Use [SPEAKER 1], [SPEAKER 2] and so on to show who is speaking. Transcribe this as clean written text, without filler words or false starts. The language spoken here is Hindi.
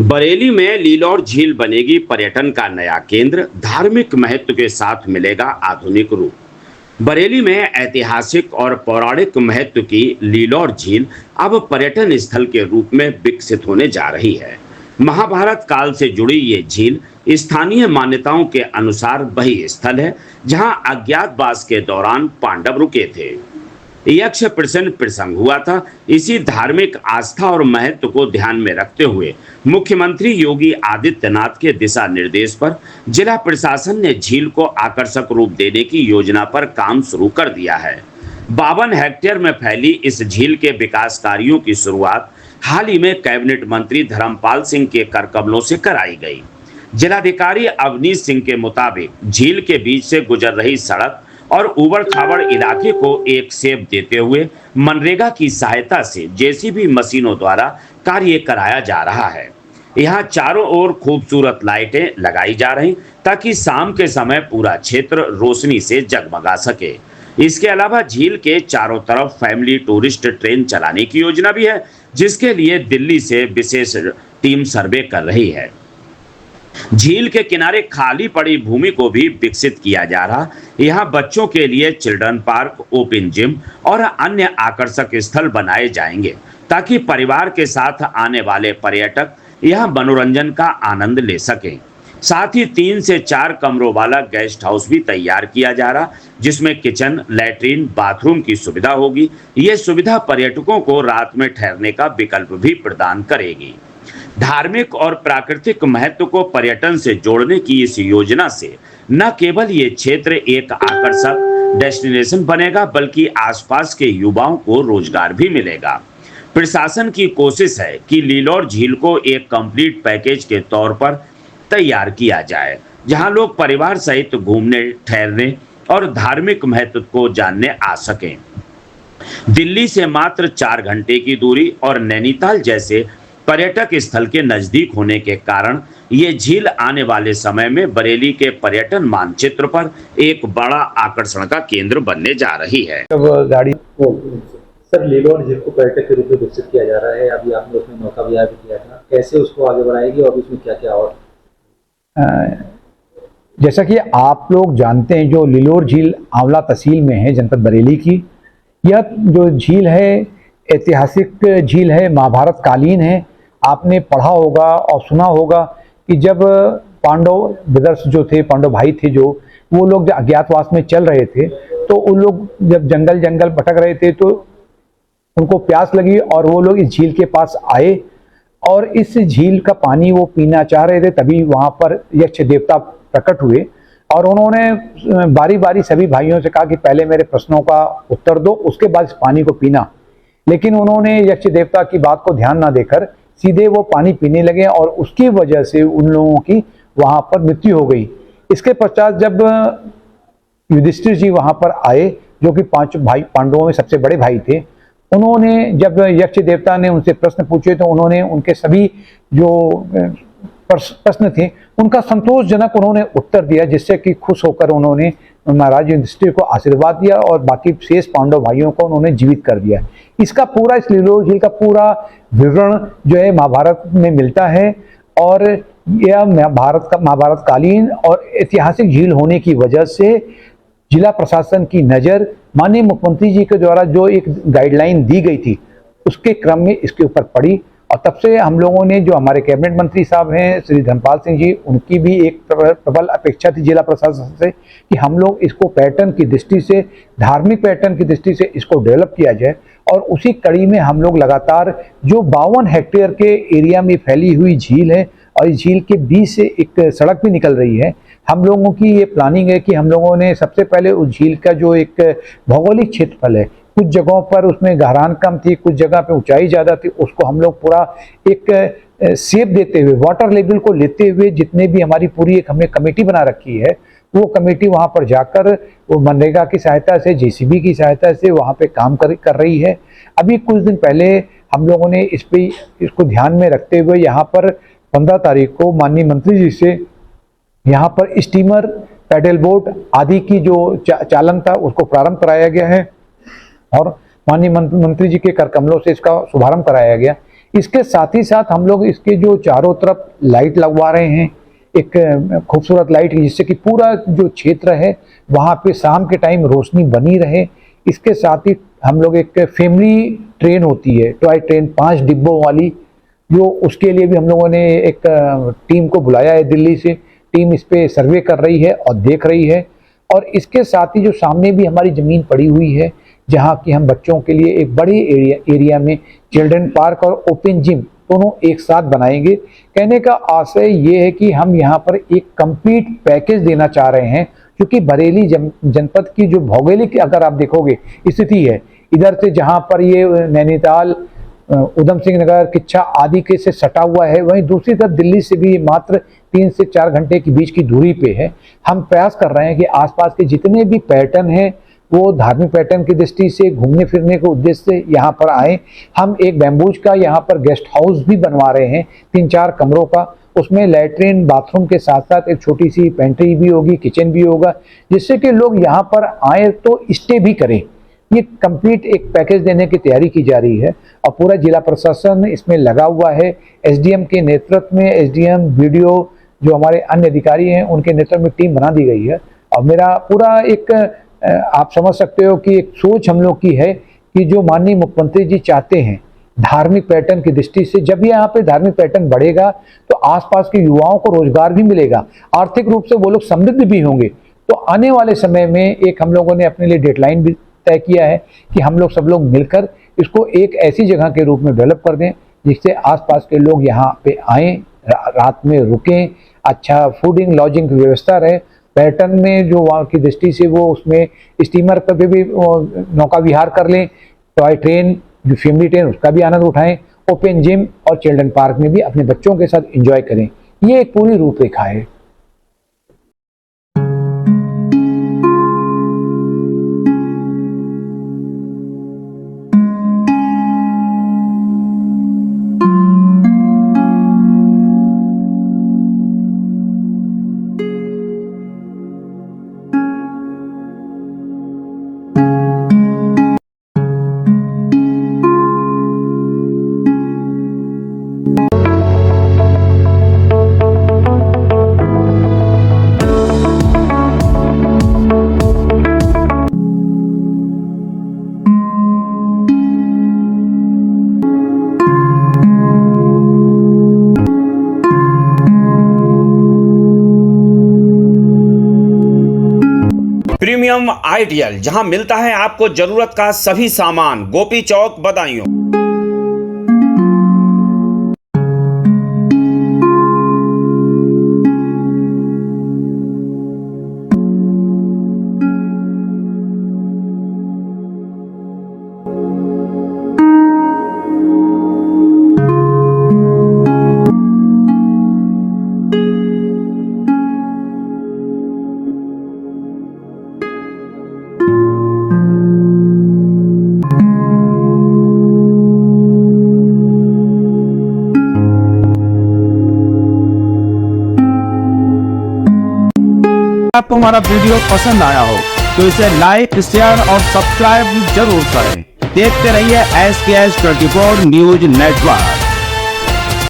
[SPEAKER 1] बरेली में लीलौर झील बनेगी पर्यटन का नया केंद्र, धार्मिक महत्व के साथ मिलेगा आधुनिक रूप। बरेली में ऐतिहासिक और पौराणिक महत्व की लीलौर झील अब पर्यटन स्थल के रूप में विकसित होने जा रही है। महाभारत काल से जुड़ी ये झील स्थानीय मान्यताओं के अनुसार वही स्थल है जहां अज्ञातवास के दौरान पांडव रुके थे। यक्ष प्रसन्न प्रसंग हुआ था। इसी धार्मिक आस्था और महत्व को ध्यान में रखते हुए मुख्यमंत्री योगी आदित्यनाथ के दिशा निर्देश पर जिला प्रशासन ने झील को आकर्षक रूप देने की योजना पर काम शुरू कर दिया है। 52 हेक्टेयर में फैली इस झील के विकास कार्यों की शुरुआत हाल ही में कैबिनेट मंत्री धर्मपाल सिंह के कर कमलों से कराई गई। जिलाधिकारी अवनीश सिंह के मुताबिक झील के बीच से गुजर रही सड़क और उबड़ खाबड़ इलाके को एक शेप देते हुए मनरेगा की सहायता से जेसीबी मशीनों द्वारा कार्य कराया जा रहा है। यहाँ चारों ओर खूबसूरत लाइटें लगाई जा रही ताकि शाम के समय पूरा क्षेत्र रोशनी से जगमगा सके। इसके अलावा झील के चारों तरफ फैमिली टूरिस्ट ट्रेन चलाने की योजना भी है, जिसके लिए दिल्ली से विशेष टीम सर्वे कर रही है। झील के किनारे खाली पड़ी भूमि को भी विकसित किया जा रहा। यहाँ बच्चों के लिए चिल्ड्रन पार्क, ओपन जिम और अन्य आकर्षक स्थल बनाए जाएंगे ताकि परिवार के साथ आने वाले पर्यटक यहाँ मनोरंजन का आनंद ले सकें। साथ ही 3 से 4 कमरों वाला गेस्ट हाउस भी तैयार किया जा रहा, जिसमें किचन, लैट्रिन, बाथरूम की सुविधा होगी। ये सुविधा पर्यटकों को रात में ठहरने का विकल्प भी प्रदान करेगी। धार्मिक और प्राकृतिक महत्व को पर्यटन से जोड़ने की इस योजना से न केवल ये क्षेत्र एक आकर्षक डेस्टिनेशन बनेगा, बल्कि आसपास के युवाओं को रोजगार भी मिलेगा। प्रशासन की कोशिश है कि लीलौर झील को एक कंप्लीट पैकेज के तौर पर तैयार किया जाए, जहां लोग परिवार सहित घूमने, ठहरने और धार्मिक महत्व को जानने आ सकें। दिल्ली से मात्र 4 घंटे की दूरी और नैनीताल जैसे पर्यटक स्थल के नजदीक होने के कारण ये झील आने वाले समय में बरेली के पर्यटन मानचित्र पर एक बड़ा आकर्षण का केंद्र बनने जा रही है।
[SPEAKER 2] गाड़ी सर, लीलौर झील को पर्यटक के रूप में विकसित किया जा रहा है। अभी आपने उसमें नौका विहार भी किया था, कैसे उसको आगे बढ़ाएगी और इसमें क्या क्या और
[SPEAKER 3] जैसा कि आप लोग जानते हैं, जो लीलौर झील आंवला तहसील में है, जनपद बरेली की। यह जो झील है ऐतिहासिक झील है, महाभारत कालीन है। आपने पढ़ा होगा और सुना होगा कि जब पांडव ब्रदर्स जो थे, पांडव भाई थे, जो वो लोग अज्ञातवास में चल रहे थे, तो उन लोग जब जंगल जंगल भटक रहे थे तो उनको प्यास लगी और वो लोग इस झील के पास आए और इस झील का पानी वो पीना चाह रहे थे। तभी वहाँ पर यक्ष देवता प्रकट हुए और उन्होंने बारी बारी सभी भाइयों से कहा कि पहले मेरे प्रश्नों का उत्तर दो, उसके बाद इस पानी को पीना। लेकिन उन्होंने यक्ष देवता की बात को ध्यान ना देकर सीधे वो पानी पीने लगे और उसकी वजह से उन लोगों की वहाँ पर मृत्यु हो गई। इसके पश्चात जब युधिष्ठिर जी वहाँ पर आए, जो कि 5 भाई पांडवों में सबसे बड़े भाई थे, उन्होंने जब यक्ष देवता ने उनसे प्रश्न पूछे तो उन्होंने उनके सभी जो प्रश्न थे उनका संतोषजनक उन्होंने उत्तर दिया, जिससे कि खुश होकर उन्होंने महाराज युधिष्ठिर को आशीर्वाद दिया और बाकी शेष पांडव भाइयों को उन्होंने जीवित कर दिया। इसका पूरा, इस लीलौर झील का पूरा विवरण जो है महाभारत में मिलता है और यह महाभारत कालीन और ऐतिहासिक झील होने की वजह से जिला प्रशासन की नज़र माननीय मुख्यमंत्री जी के द्वारा जो एक गाइडलाइन दी गई थी उसके क्रम में इसके ऊपर पड़ी। और तब से हम लोगों ने, जो हमारे कैबिनेट मंत्री साहब हैं श्री धर्मपाल सिंह जी, उनकी भी एक प्रबल अपेक्षा थी जिला प्रशासन से कि हम लोग इसको पर्यटन की दृष्टि से, धार्मिक पर्यटन की दृष्टि से इसको डेवलप किया जाए। और उसी कड़ी में हम लोग लगातार जो 52 हेक्टेयर के एरिया में फैली हुई झील है और इस झील के बीच से एक सड़क भी निकल रही है, हम लोगों की ये प्लानिंग है कि हम लोगों ने सबसे पहले उस झील का जो एक भौगोलिक क्षेत्रफल है, कुछ जगहों पर उसमें गहराई कम थी, कुछ जगह पे ऊंचाई ज़्यादा थी, उसको हम लोग पूरा एक शेप देते हुए, वाटर लेवल को लेते हुए, जितने भी हमारी पूरी एक हमने कमेटी बना रखी है, वो कमेटी वहाँ पर जाकर वो मनरेगा की सहायता से, जेसीबी की सहायता से वहाँ पे काम कर रही है। अभी कुछ दिन पहले हम लोगों ने इसको ध्यान में रखते हुए यहाँ पर 15 तारीख को माननीय मंत्री जी से यहाँ पर स्टीमर, पैडल बोट आदि की जो चालन था उसको प्रारंभ कराया गया है और माननीय मंत्री जी के कर कमलों से इसका शुभारंभ कराया गया। इसके साथ ही साथ हम लोग इसके जो चारों तरफ लाइट लगवा रहे हैं, एक खूबसूरत लाइट, जिससे कि पूरा जो क्षेत्र है वहाँ पे शाम के टाइम रोशनी बनी रहे। इसके साथ ही हम लोग एक फैमिली ट्रेन होती है, टॉय ट्रेन 5 डिब्बों वाली, जो उसके लिए भी हम लोगों ने एक टीम को बुलाया है दिल्ली से। टीम इस पे सर्वे कर रही है और देख रही है। और इसके साथ ही जो सामने भी हमारी ज़मीन पड़ी हुई है, जहाँ की हम बच्चों के लिए एक बड़ी एरिया में चिल्ड्रन पार्क और ओपन जिम दोनों एक साथ बनाएंगे। कहने का आशय ये है कि हम यहाँ पर एक कंप्लीट पैकेज देना चाह रहे हैं, क्योंकि बरेली जनपद की जो भौगोलिक अगर आप देखोगे स्थिति है, इधर से जहाँ पर ये नैनीताल, उधम सिंह नगर, किच्छा आदि के से सटा हुआ है, वहीं दूसरी तरफ दिल्ली से भी मात्र 3 से 4 घंटे के बीच की दूरी पे है। हम प्रयास कर रहे हैं कि आसपास के जितने भी पर्यटन हैं वो धार्मिक पर्यटन की दृष्टि से, घूमने फिरने के उद्देश्य से यहाँ पर आए। हम एक बैम्बूज का यहाँ पर गेस्ट हाउस भी बनवा रहे हैं 3-4 कमरों का। उसमें लैट्रिन बाथरूम के साथ साथ एक छोटी सी पेंट्री भी होगी, किचन भी होगा, जिससे कि लोग यहाँ पर आए तो स्टे भी करें। ये कंप्लीट एक पैकेज देने की तैयारी की जा रही है और पूरा जिला प्रशासन इसमें लगा हुआ है। एसडीएम के नेतृत्व में, एसडीएम, वीडियो, जो हमारे अन्य अधिकारी हैं, उनके नेतृत्व में टीम बना दी गई है। और मेरा पूरा एक आप समझ सकते हो कि एक सोच हम लोग की है कि जो माननीय मुख्यमंत्री जी चाहते हैं धार्मिक पर्यटन की दृष्टि से, जब यहाँ पे धार्मिक पर्यटन बढ़ेगा तो आसपास के युवाओं को रोजगार भी मिलेगा, आर्थिक रूप से वो लोग समृद्ध भी होंगे। तो आने वाले समय में एक हम लोगों ने अपने लिए डेडलाइन भी तय किया है कि हम लोग सब लोग मिलकर इसको एक ऐसी जगह के रूप में डेवलप कर दें जिससे आसपास के लोग यहाँ पे आएँ, रात में रुकें, अच्छा फूडिंग लॉजिंग की व्यवस्था रहे। पर्यटन में जो वहाँ की दृष्टि से वो उसमें स्टीमर पर भी नौका विहार कर लें, टॉय ट्रेन जो फैमिली ट्रेन उसका भी आनंद उठाएं, ओपन जिम और चिल्ड्रन पार्क में भी अपने बच्चों के साथ एंजॉय करें। ये एक पूरी रूपरेखा है।
[SPEAKER 1] प्रीमियम आइडियल, जहां मिलता है आपको जरूरत का सभी सामान, गोपी चौक, बदायूं।
[SPEAKER 4] आपको हमारा वीडियो पसंद आया हो तो इसे लाइक, शेयर और सब्सक्राइब जरूर करें। देखते रहिए SKS 24 न्यूज नेटवर्क।